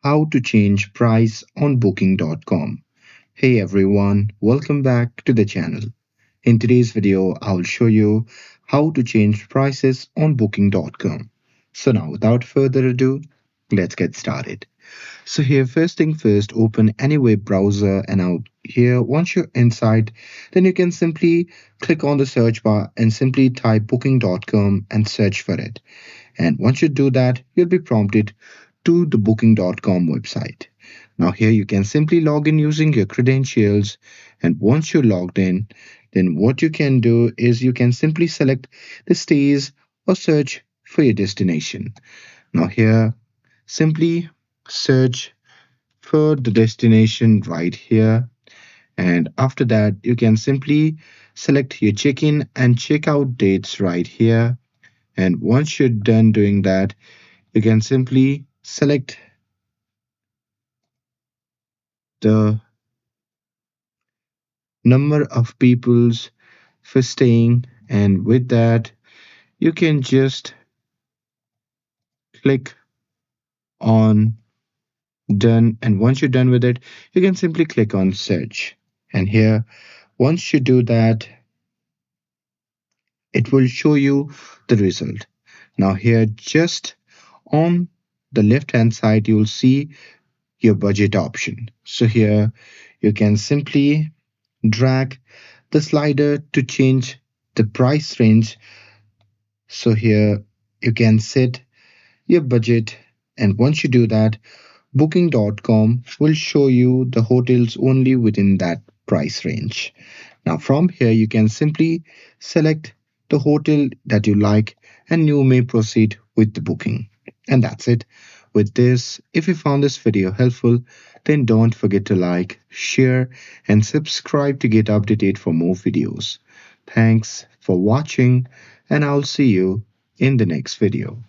How to change price on booking.com. Hey everyone, welcome back to the channel. In today's video, I'll show you how to change prices on booking.com. So now without further ado, let's get started. So here, first thing first, open any web browser and out here, once you're inside, then you can simply click on the search bar and simply type booking.com and search for it. And once you do that, you'll be prompted to the booking.com website. Now, here you can simply log in using your credentials. And once you're logged in, then what you can do is you can simply select the stays or search for your destination. Now, here, simply search for the destination right here. And after that, you can simply select your check in and check out dates right here. And once you're done doing that, you can simply select the number of peoples for staying, and with that you can just click on done. And once you're done with it, you can simply click on search. And here, once you do that, it will show you the result. Now here, just on the left hand side, you'll see your budget option. So here you can simply drag the slider to change the price range. So here you can set your budget, and once you do that, booking.com will show you the hotels only within that price range. Now from here you can simply select the hotel that you like and you may proceed with the booking. And that's it. With this, if you found this video helpful, then don't forget to like, share, and subscribe to get updated for more videos. Thanks for watching, and I'll see you in the next video.